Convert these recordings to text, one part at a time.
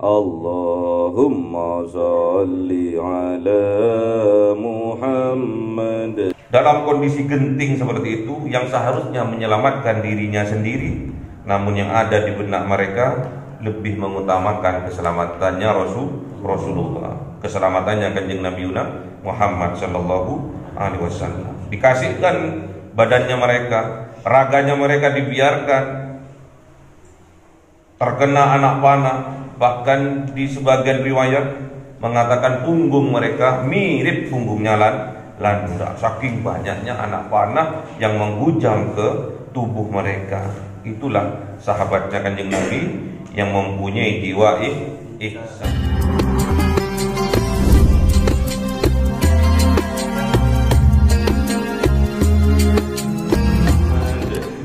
Allahumma salli ala Muhammad. Dalam kondisi genting seperti itu, yang seharusnya menyelamatkan dirinya sendiri, namun yang ada di benak mereka lebih mengutamakan keselamatannya Rasulullah, keselamatannya Kanjeng Nabi Muhammad sallallahu alaihi wasallam. Dikasihkan badannya mereka, raganya mereka dibiarkan terkena anak panah. Bahkan di sebagian riwayat mengatakan punggung mereka mirip punggungnya landak, saking banyaknya anak panah yang menghujam ke tubuh mereka. Itulah sahabatnya Kanjeng Nabi yang mempunyai jiwa ihsan.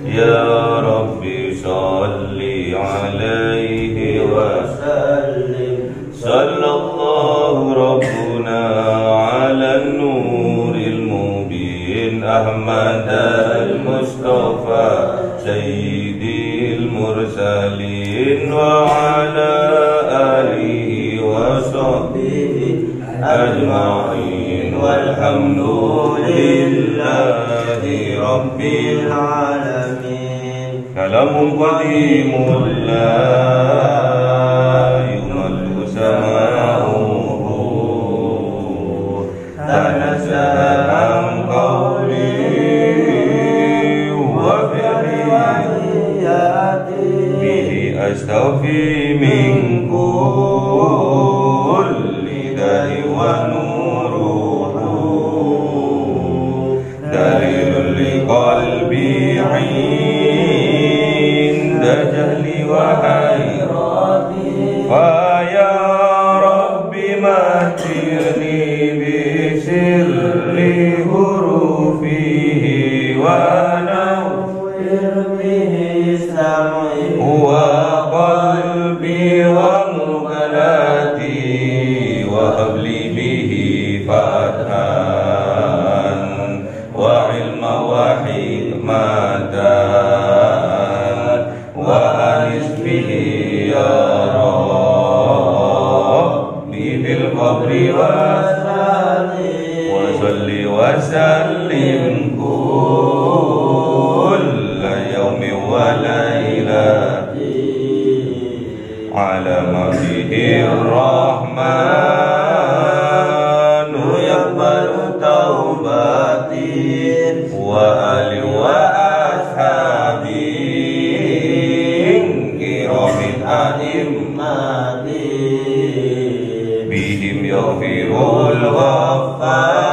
Ya Rabbi salli alaihi wa sallim. Sallallahu Rabbuna ala nuril mubin Ahmad al-Mustafa Sayyidil Mursalin wa ala alihi wa sahbihi ajma'in walhamdulillahi rabbil alamin. Kalamun qadimun la yumallu sama'uhu tanazzaha an qawli wa fi'li bihi astaghfi min kulli da'i wa nuruhu dalilul liqalbi 'inda jahli wa hayrati fa ya rabbi mahtirni bi sirri hurufihi wa nawwir bihi sam'i wa qalbi wa muqalati wa habli bihi fathan wa ilma wa hikmatan wa anis bihi ya Rabbi fil qabri wa salli wa sallim kulla yawmi wa lailati ala mabihir rahmanu yaqbalu taubatin wa ali wa ashabin kiramin a'immati bihim yaghfirul ghaffar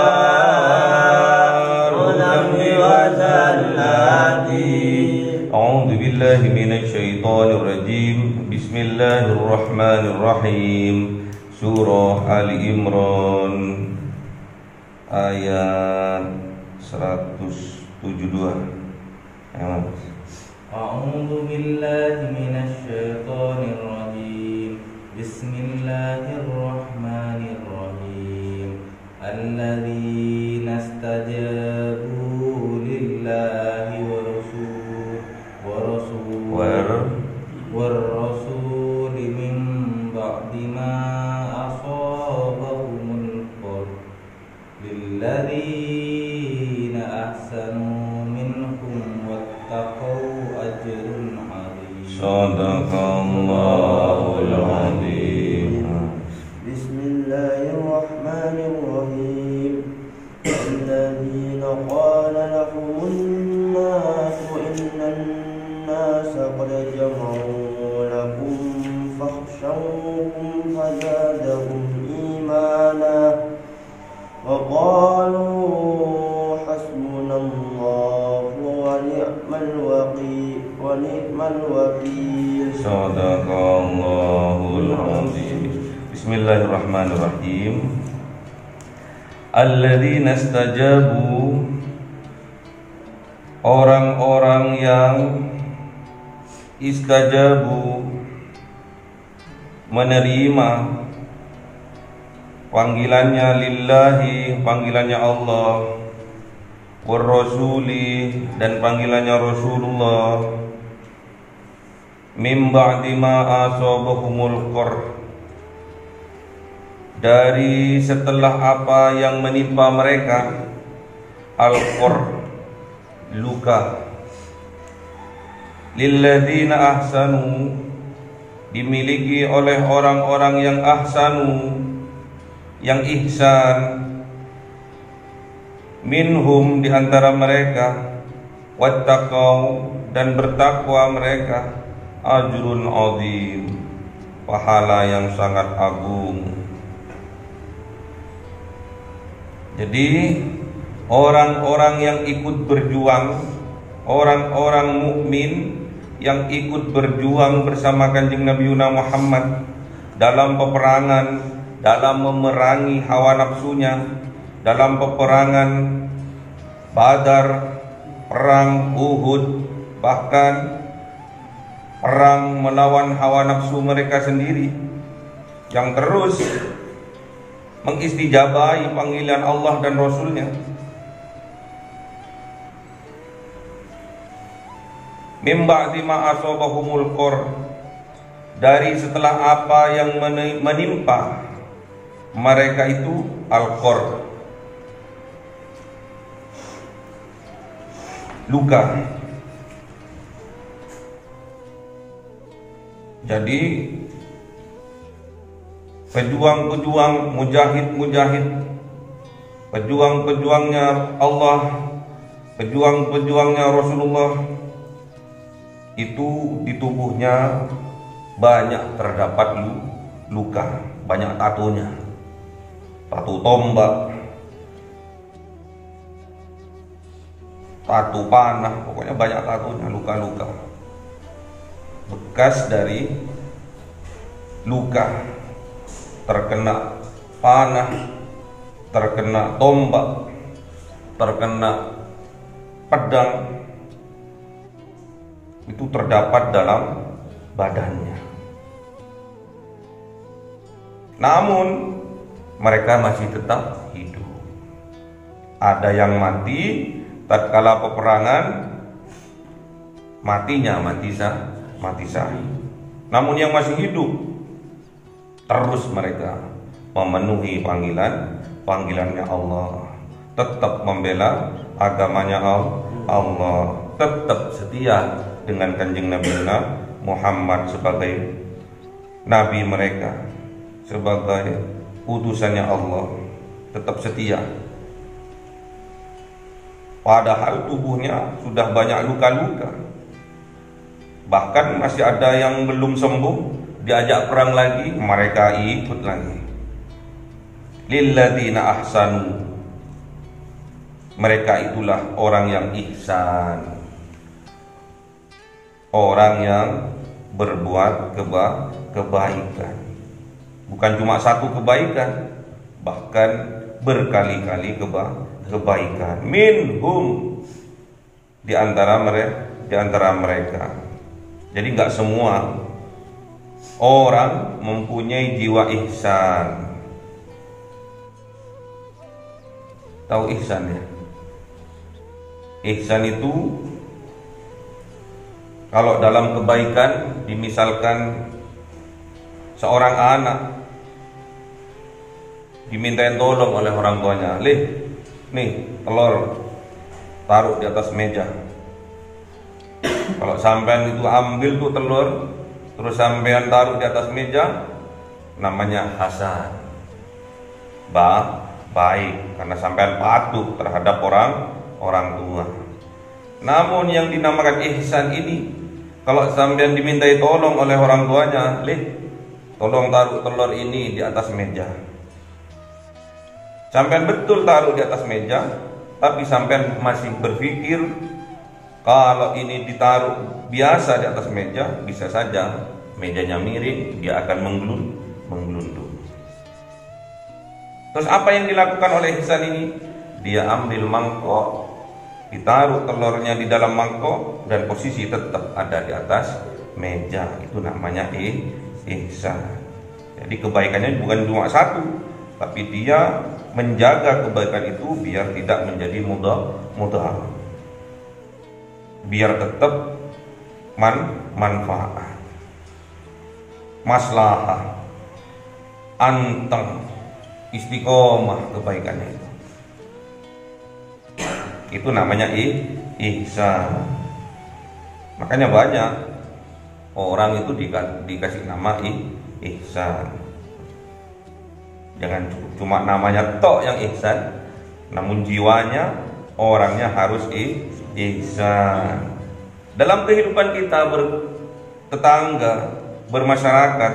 dhambi wa zallati. A'udzu billahi minasy syaithanir rajim. Bismillahirrahmanirrahim. Surah Ali Imran ayat 172. A'udzu billahi minasy syaithanir rajim. Bismillahirrahmanirrahim. Alladzina istajabu lillahi wa rasul min ba'di ma asabahumul qarh lilladzina ahsanu minhum wattaqau ajrun 'adzim. Shadaqallahul 'adzim. Bismillahirrahmanirrahim. Alladzina qala lahumun nasu innan nasa qad jama'u lakum fakhshawhum fazadahum imana wa qalu hasbunallahu wa ni'mal wakil. Shadaqallahul 'adzim. Bismillahirrahmanirrahim. Alladzina istajabu, orang-orang yang istajabu menerima panggilannya lillahi, panggilannya Allah, war rasuli, dan panggilannya Rasulullah, Mim ba'di ma asabahumul qarh, dari setelah apa yang menimpa mereka, al-qarh, luka. Lilladzina ahsanu, dimiliki oleh orang-orang yang ahsanu, yang ihsan, minhum, di antara mereka, wattaqau, dan bertakwa mereka, ajrun azim, pahala yang sangat agung. Jadi orang-orang yang ikut berjuang, orang-orang mukmin yang ikut berjuang bersama Kanjeng Nabi Muhammad dalam peperangan, dalam memerangi hawa nafsunya, dalam peperangan Badar, perang Uhud, bahkan perang melawan hawa nafsu mereka sendiri, yang terus mengistijabahi panggilan Allah dan Rasulnya. Mim ba'di ma asabahumul qarh, dari setelah apa yang menimpa mereka itu al-qarh, luka. Jadi pejuang-pejuang, mujahid-mujahid, pejuang-pejuangnya Allah, pejuang-pejuangnya Rasulullah, itu di tubuhnya banyak terdapat luka, banyak tatunya, tatu tombak, tatu panah, pokoknya banyak tatunya, luka-luka, bekas dari luka, terkena panah, terkena tombak, terkena pedang, itu terdapat dalam badannya. Namun mereka masih tetap hidup. Ada yang mati tatkala peperangan, matinya mati syahid. Namun yang masih hidup, terus mereka memenuhi panggilannya Allah, tetap membela agamanya Allah, tetap setia dengan Kanjeng Nabi Muhammad sebagai nabi mereka, sebagai utusannya Allah, tetap setia. Padahal tubuhnya sudah banyak luka-luka, bahkan masih ada yang belum sembuh, diajak perang lagi, mereka ikut lagi. Lilladzina ahsanu, mereka itulah orang yang ihsan, orang yang berbuat kebaikan. Bukan cuma satu kebaikan, bahkan berkali-kali kebaikan. Minhum, di antara mereka. Jadi nggak semua orang mempunyai jiwa ihsan. Tahu ihsan ya? Ihsan itu kalau dalam kebaikan, dimisalkan seorang anak dimintain tolong oleh orang tuanya, nih telur taruh di atas meja. Kalau sampean itu ambil tuh telur, terus sampean taruh di atas meja, namanya hasan, baik, karena sampean patuh terhadap orang tua. Namun yang dinamakan ihsan ini, kalau sampean dimintai tolong oleh orang tuanya, tolong taruh telur ini di atas meja. Sampean betul taruh di atas meja, tapi sampean masih berpikir kalau ini ditaruh biasa di atas meja, bisa saja mejanya miring, dia akan menggelundung. Terus apa yang dilakukan oleh ihsan ini? Dia ambil mangkok, ditaruh telurnya di dalam mangkok, dan posisi tetap ada di atas meja. Itu namanya ihsan. Jadi kebaikannya bukan cuma satu, tapi dia menjaga kebaikan itu biar tidak menjadi mudhar, biar tetap manfaat. maslahah, anteng, istiqomah kebaikannya itu. Itu namanya ihsan. Makanya banyak orang itu dikasih nama ihsan. Jangan cuma namanya tok yang ihsan, namun jiwanya, orangnya harus ihsan. Dalam kehidupan kita bertetangga, bermasyarakat,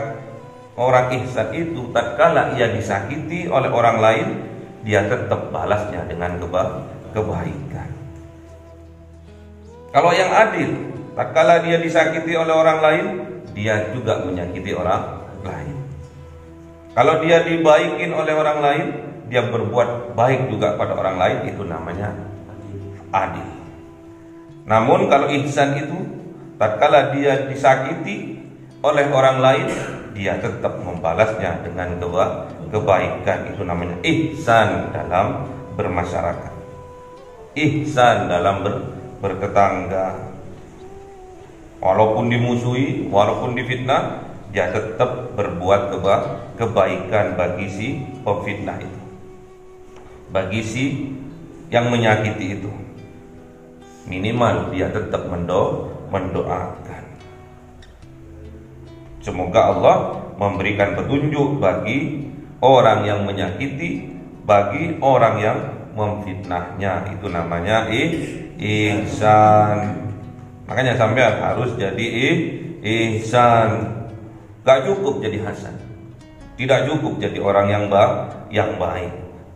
orang ihsan itu tatkala ia disakiti oleh orang lain, dia tetap balasnya dengan kebaikan. Kalau yang adil, tatkala dia disakiti oleh orang lain, dia juga menyakiti orang lain. Kalau dia dibaikin oleh orang lain, dia berbuat baik juga pada orang lain, itu namanya adil. Namun kalau ihsan itu, tatkala dia disakiti oleh orang lain, dia tetap membalasnya dengan kebaikan. Itu namanya ihsan dalam bermasyarakat, ihsan dalam bertetangga. Walaupun dimusuhi, walaupun difitnah, dia tetap berbuat kebaikan bagi si pemfitnah itu, bagi si yang menyakiti itu. Minimal dia tetap mendoakan. Semoga Allah memberikan petunjuk bagi orang yang menyakiti, bagi orang yang memfitnahnya. Itu namanya ihsan. Makanya sampean harus jadi ihsan. Gak cukup jadi hasan, tidak cukup jadi orang yang baik,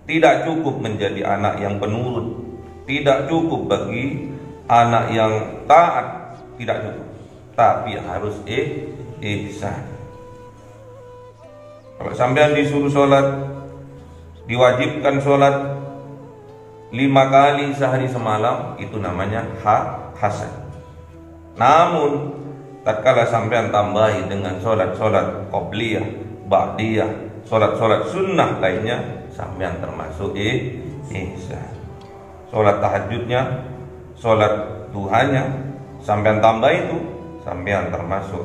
tidak cukup menjadi anak yang penurut, tidak cukup bagi anak yang taat, tidak cukup. Tapi harus ihsan. Kalau sampean disuruh sholat, diwajibkan sholat 5 kali sehari semalam, itu namanya hasan. Namun tatkala sampean tambahi dengan sholat-sholat qobliyah, ba'diyah, sholat-sholat sunnah lainnya, sampean termasuk ihsan. Sholat tahajudnya, sholat duhanya, sampean tambah itu, sampean termasuk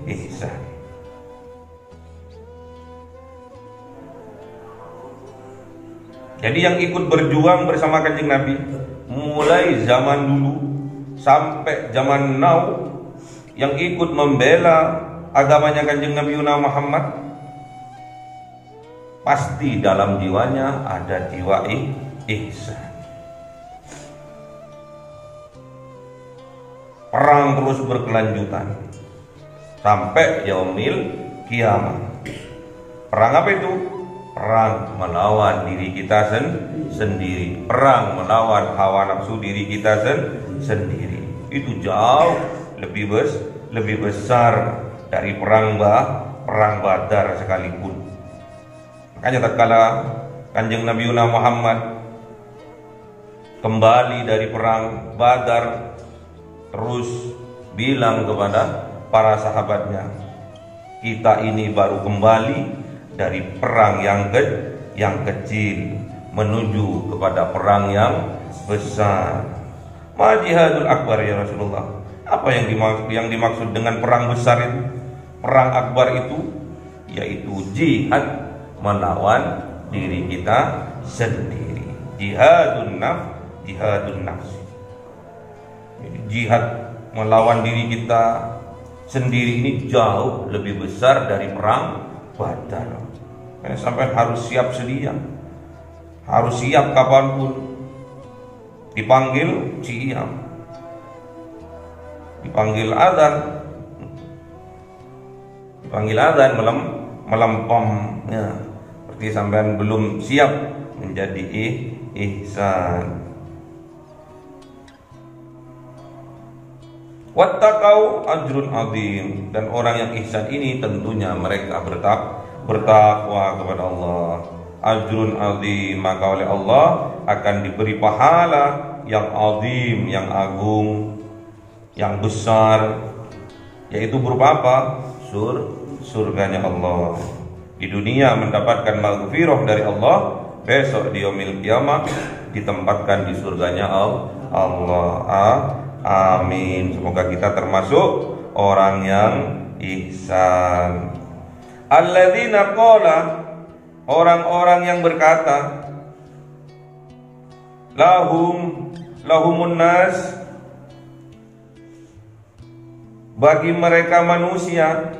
ihsan. Jadi yang ikut berjuang bersama Kanjeng Nabi mulai zaman dulu sampai zaman now, yang ikut membela agamanya Kanjeng Nabi Muhammad, pasti dalam jiwanya ada jiwa ihsan. Perang terus berkelanjutan sampai yaumil kiamat. Perang apa itu? Perang melawan diri kita sendiri, perang melawan hawa nafsu diri kita sendiri. Itu jauh lebih besar dari perang Badar sekalipun. Makanya tatkala Kanjeng Nabi Muhammad kembali dari perang Badar, terus bilang kepada para sahabatnya, kita ini baru kembali dari perang yang kecil menuju kepada perang yang besar. Ma jihadul akbar ya Rasulullah. Apa yang dimaksud dengan perang besar itu? Perang akbar itu yaitu jihad melawan diri kita sendiri. Jihadun nafs. Jihad melawan diri kita sendiri ini jauh lebih besar dari perang Badar. Sampai harus siap sedia, harus siap kapanpun dipanggil, siap. Dipanggil adzan melempem ya. Berarti sampean belum siap menjadi ihsan. Wattaqau ajrun azim, dan orang yang ihsan ini tentunya mereka bertakwa kepada Allah. Ajrun azim, maka oleh Allah akan diberi pahala yang azim, yang agung, yang besar, yaitu berupa apa? Surganya Allah. Di dunia mendapatkan maghfirah dari Allah, besok di yaumil kiamah ditempatkan di surganya Allah. Amin. Semoga kita termasuk orang yang ihsan. Alladzina qala, orang-orang yang berkata, lahumun nas, bagi mereka manusia,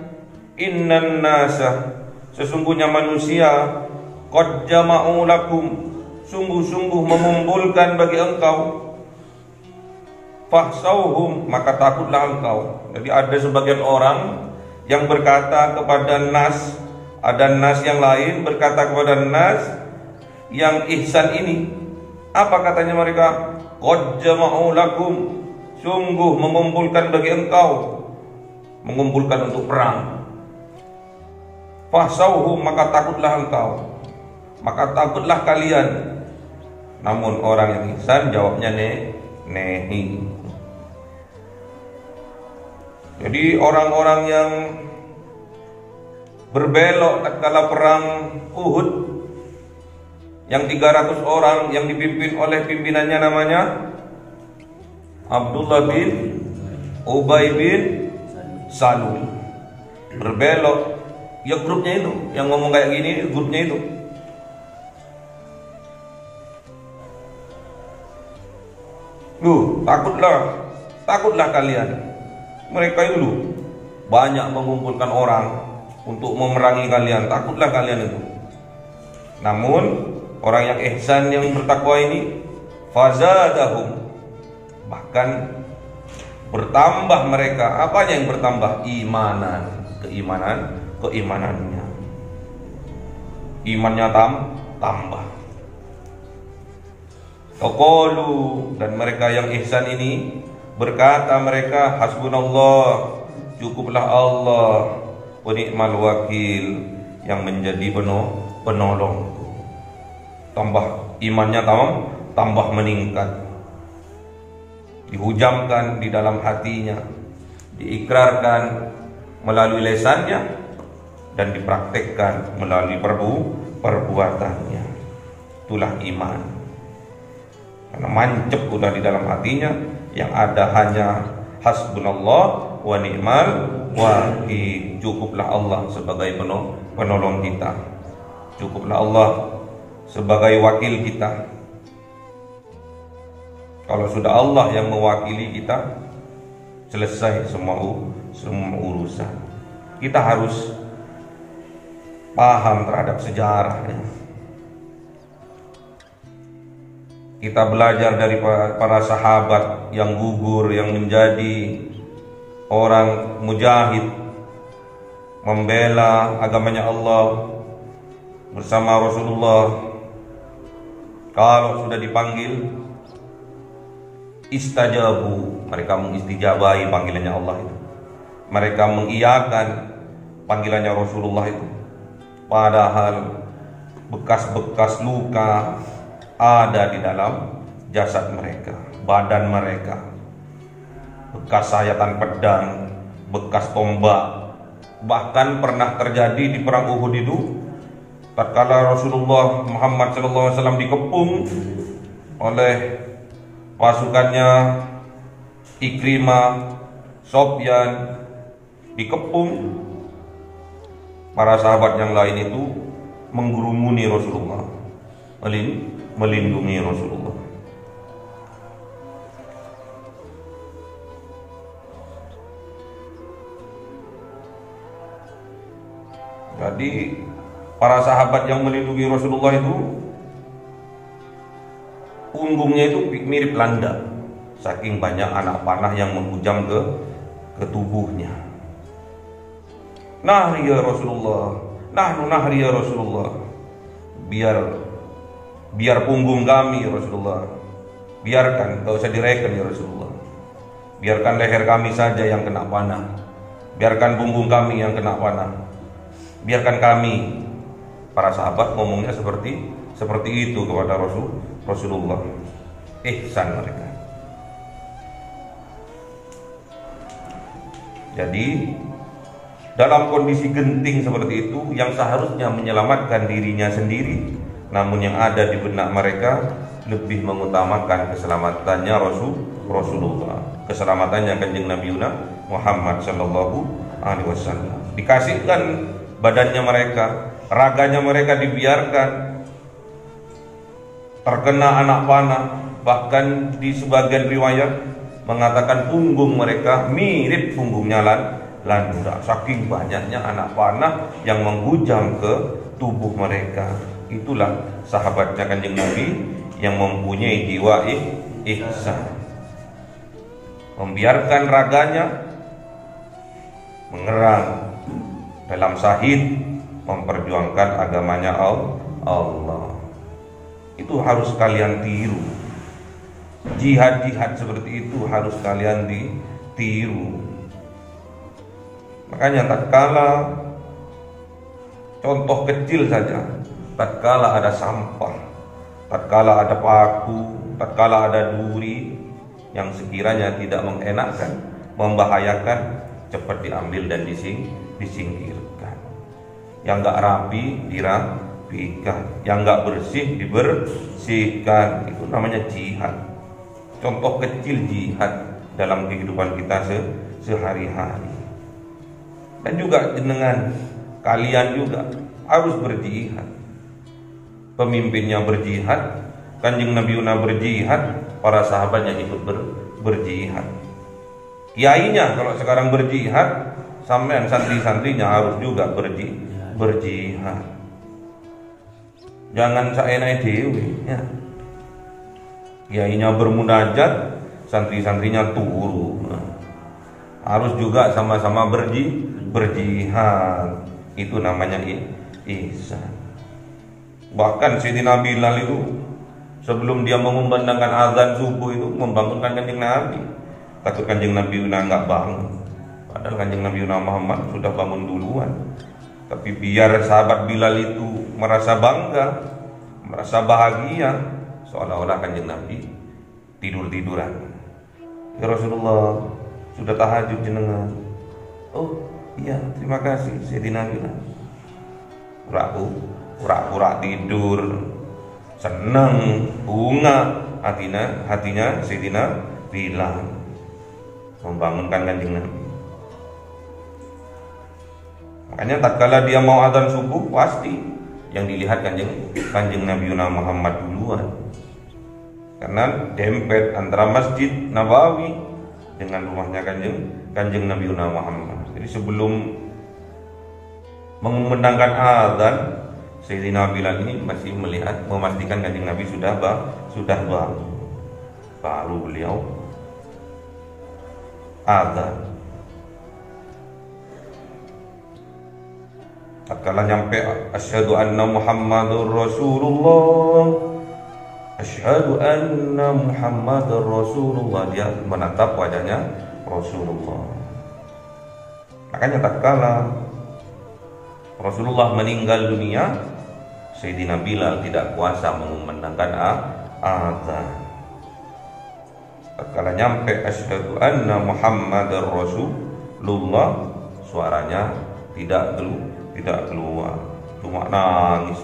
innan nasa, sesungguhnya manusia, qad jama'u lakum, sungguh-sungguh mengumpulkan bagi engkau, fahsauhum, maka takutlah engkau. Jadi ada sebagian orang yang berkata kepada nas, ada nas yang lain berkata kepada nas yang ihsan ini, apa katanya mereka? Qad jama'u lakum, sungguh mengumpulkan bagi engkau, mengumpulkan untuk perang. Fahsauhum, maka takutlah engkau, maka takutlah kalian. Namun orang yang ihsan jawabnya nehi. Jadi orang-orang yang berbelok tatkala perang Uhud, yang 300 orang yang dipimpin oleh pimpinannya namanya Abdullah bin Ubay bin Salul, berbelok. Ya grupnya itu yang ngomong kayak gini, grupnya itu. Takutlah kalian. Mereka itu banyak mengumpulkan orang untuk memerangi kalian, takutlah kalian itu. Namun orang yang ihsan, yang bertakwa ini, fazadahum, bahkan bertambah mereka. Apanya yang bertambah? Keimanannya. Imannya tambah. Faqalu, dan mereka yang ihsan ini berkata mereka, hasbunallah, cukuplah Allah, wa ni'mal wakil, yang menjadi penolong. Tambah imannya tambah meningkat, dihujamkan di dalam hatinya, diikrarkan melalui lisannya, dan dipraktekkan melalui perbuatannya. Itulah iman. Karena mancep udah di dalam hatinya, yang ada hanya hasbunallah wa ni'mal wakil. Cukuplah Allah sebagai penolong kita, cukuplah Allah sebagai wakil kita. Kalau sudah Allah yang mewakili kita, selesai semua urusan. Kita harus paham terhadap sejarahnya. Kita belajar dari para sahabat yang gugur, yang menjadi orang mujahid, membela agamanya Allah bersama Rasulullah. Kalau sudah dipanggil, istajabu, mereka mengistijabahi panggilannya Allah itu. Mereka mengiyakan panggilannya Rasulullah itu. Padahal bekas-bekas luka ada di dalam jasad mereka, badan mereka, bekas sayatan pedang, bekas tombak. Bahkan pernah terjadi di perang Uhud itu, tatkala Rasulullah Muhammad SAW dikepung oleh pasukannya Ikrimah, Sofyan, dikepung, para sahabat yang lain itu menggurumuni Rasulullah, melindungi Rasulullah. Jadi para sahabat yang melindungi Rasulullah itu punggungnya itu mirip landak, saking banyak anak panah yang menghujam ke tubuhnya. Nahri ya Rasulullah, nahri ya Rasulullah, biar punggung kami ya Rasulullah, biarkan, gak usah direken ya Rasulullah, biarkan leher kami saja yang kena panah, biarkan punggung kami yang kena panah, biarkan kami. Para sahabat ngomongnya seperti itu kepada Rasulullah. Ihsan mereka. Jadi dalam kondisi genting seperti itu, yang seharusnya menyelamatkan dirinya sendiri, namun yang ada di benak mereka lebih mengutamakan keselamatannya Rasulullah, keselamatannya Kanjeng Nabi Muhammad sallallahu alaihi wasallam. Dikasihkan badannya mereka, raganya mereka dibiarkan terkena anak panah. Bahkan di sebagian riwayat mengatakan punggung mereka mirip punggungnya landak, saking banyaknya anak panah yang menghujam ke tubuh mereka. Itulah sahabatnya Kanjeng Nabi yang mempunyai jiwa ihsan, membiarkan raganya mengerang dalam syahid memperjuangkan agamanya Allah. Itu harus kalian tiru. Jihad-jihad seperti itu harus kalian ditiru. Makanya tatkala contoh kecil saja, tatkala ada sampah, tatkala ada paku, tatkala ada duri yang sekiranya tidak mengenakkan, membahayakan, cepat diambil dan disingkirkan. Yang enggak rapi dirapikan, yang enggak bersih dibersihkan. Itu namanya jihad. Contoh kecil jihad dalam kehidupan kita sehari-hari. Dan juga dengan kalian juga harus berjihad. Pemimpinnya berjihad, Kanjeng Nabi berjihad, para sahabatnya ikut berjihad. Kiainya kalau sekarang berjihad, sampean santri-santrinya harus juga berjihad. Jangan saenake dhewe ya. Kiainya bermunajat, santri-santrinya turu. Harus juga sama-sama berjihad. Itu namanya ihsan. Bahkan Sayyidina Bilal itu sebelum dia mengumandangkan azan subuh itu membangunkan Kanjeng Nabi. Takut Kanjeng Nabi enggak bangun. Padahal Kanjeng Nabi Muhammad sudah bangun duluan. Tapi biar sahabat Bilal itu merasa bangga, merasa bahagia, seolah-olah Kanjeng Nabi tidur-tiduran. Ya Rasulullah, sudah tahajud jenengan. Oh iya, terima kasih Sayyidina Bilal. Pura-pura tidur, senang, bunga hatinya Sayyidina Bilal membangunkan Kanjeng Nabi. Makanya tatkala dia mau adzan subuh, pasti yang dilihat Kanjeng Nabi Muhammad duluan. Karena dempet antara Masjid Nabawi dengan rumahnya Kanjeng Nabi Muhammad. Jadi sebelum mengumandangkan azan, Sayyidina Bilal ini masih memastikan Kanjeng Nabi sudah bangun. Baru beliau azan. Tatkala nyampe asyhadu anna Muhammadur Rasulullah, asyhadu anna Muhammadur Rasulullah, dia menatap wajahnya Rasulullah. Makanya tatkala Rasulullah meninggal dunia, Sayyidina Bilal tidak kuasa mengumandangkan azan. Tatkala nyampe asyhadu anna Muhammadur Rasulullah, suaranya tidak keluar, cuma nangis.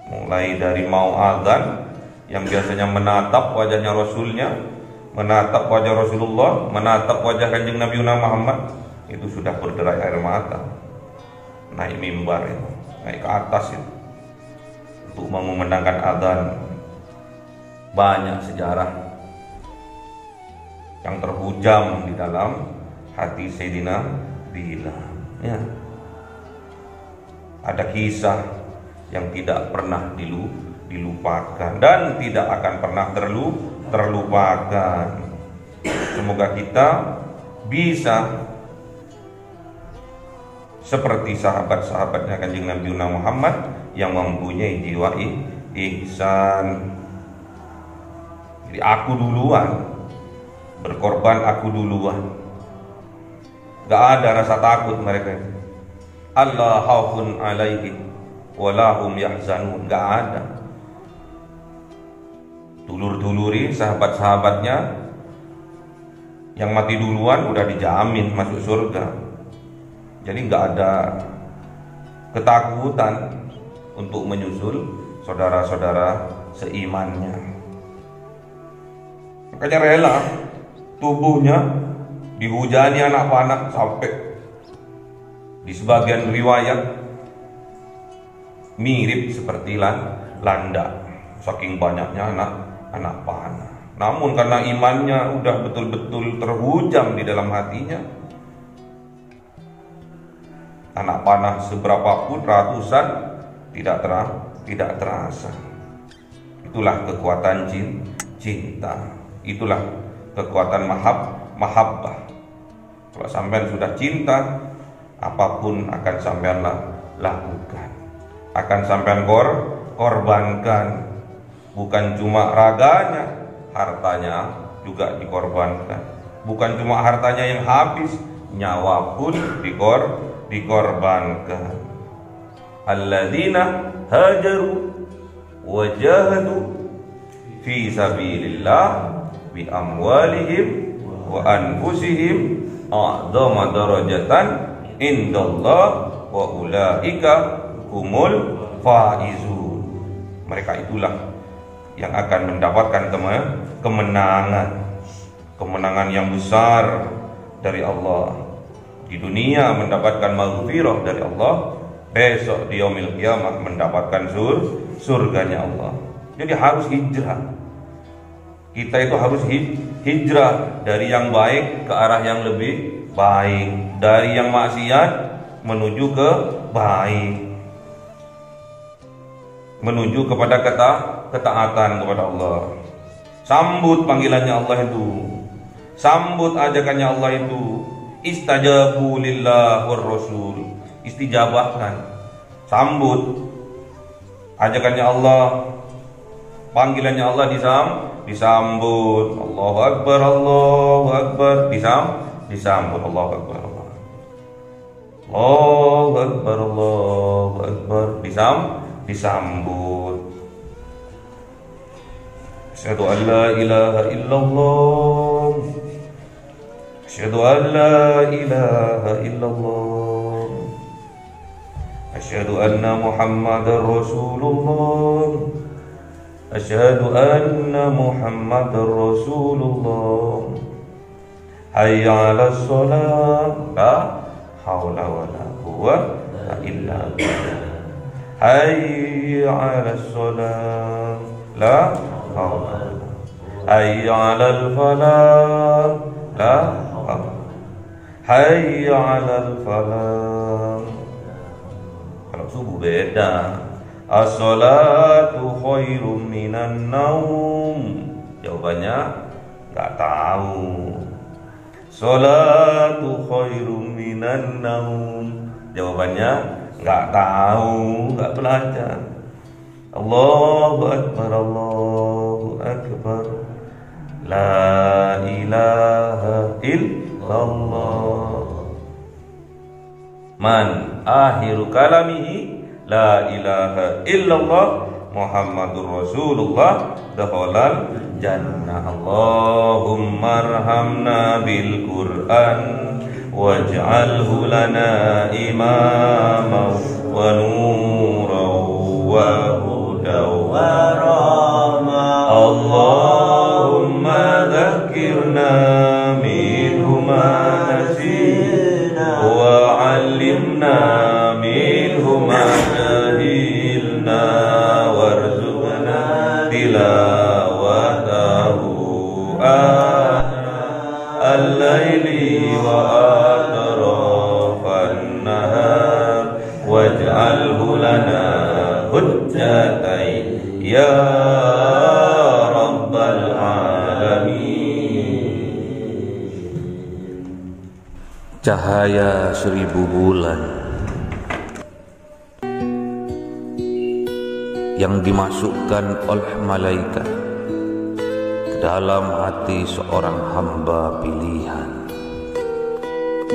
Mulai dari mau azan, yang biasanya menatap wajahnya Rasulnya, menatap wajah Rasulullah, menatap wajah Kanjeng Nabi Muhammad, itu sudah berderai air mata. Naik mimbar itu, naik ke atas itu, untuk mengumandangkan azan. Banyak sejarah yang terhujam di dalam hati Sayyidina Bilal. Ya. Ada kisah yang tidak pernah dilupakan dan tidak akan pernah terlupakan. Semoga kita bisa seperti sahabat-sahabatnya Kanjeng Nabi Muhammad yang mempunyai jiwa ihsan. Jadi aku duluan, berkorban aku duluan. Gak ada rasa takut mereka. Allah khaufun alaihi walahum yahzanun. Gak ada. Dulur-duluri sahabat-sahabatnya yang mati duluan udah dijamin masuk surga. Jadi gak ada ketakutan untuk menyusul saudara-saudara seimannya. Makanya rela tubuhnya dihujani anak panah sampai Di sebagian riwayat mirip seperti landak, saking banyaknya anak panah. Namun karena imannya udah betul-betul terhujam di dalam hatinya, anak panah seberapapun ratusan tidak terasa. Itulah kekuatan cinta. Itulah kekuatan mahabbah. Kalau sampean sudah cinta, apapun akan sampean lakukan, akan sampean korbankan. Bukan cuma raganya, hartanya juga dikorbankan. Bukan cuma hartanya yang habis, nyawa pun dikorbankan. Alladzina hajaru wa jahadu fi sabilillah bi amwalihim wa anfusihim a'dhama darajatan indallah wa ulaika humul faizun. Mereka itulah yang akan mendapatkan kemenangan yang besar dari Allah. Di dunia mendapatkan maghfirah dari Allah, besok di yaumil qiyamah mendapatkan surganya Allah. Jadi harus hijrah. Kita itu harus hijrah dari yang baik ke arah yang lebih baik, dari yang maksiat menuju ke baik, menuju kepada ketaatan kepada Allah. Sambut panggilannya Allah itu, sambut ajakannya Allah itu. Istajabu lillah war rasul, istijabahkan, sambut ajakannya Allah, panggilannya Allah disambut. Allahu akbar, Allahu akbar, disambut. Allahu akbar, Allahu akbar, Allahu akbar, disambut. Asyhadu an la ilaha illallah, asyhadu an la ilaha illallah, asyhadu anna Muhammadar Rasulullah, asyhadu anna Muhammadar Rasulullah. Hayya 'alas shalah, la haula wala quwwata illa billah. Hayya 'alas shalah, la haula. Hayya 'alal falah, la haula. Hayya 'alal falah. Kalau subuh beda. As-salatu khairum minan naum. Jawabannya nggak tahu. Salatu khairum minan naum. Jawabannya nggak tahu, nggak belajar. Allahu akbar, Allahu akbar, la ilaha illallah. Man akhiru kalamihi la ilaha illallah Muhammadur Rasulullah dakhalal jannah. Allahumma arhamna bil Qur'an waj'alhu lana imama wa nuran wa hudan wa rahmah. Allahumma dhakkirna minhu ma nasina wa 'allimna minhu ma jahilna warzuqna tilawatahu al-laili wa atrafan nahar waj'alhu lana hujjatai ya rabbal alamin. Cahaya 1000 bulan yang dimasukkan oleh malaikat ke dalam hati seorang hamba pilihan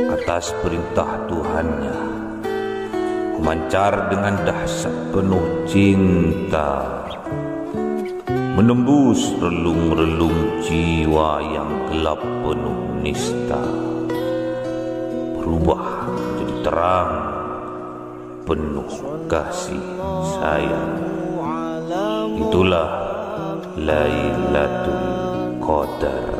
atas perintah Tuhannya, memancar dengan dahsyat penuh cinta, menembus relung-relung jiwa yang gelap penuh nista, berubah menjadi terang penuh kasih sayang. Itulah Lailatul Qadar.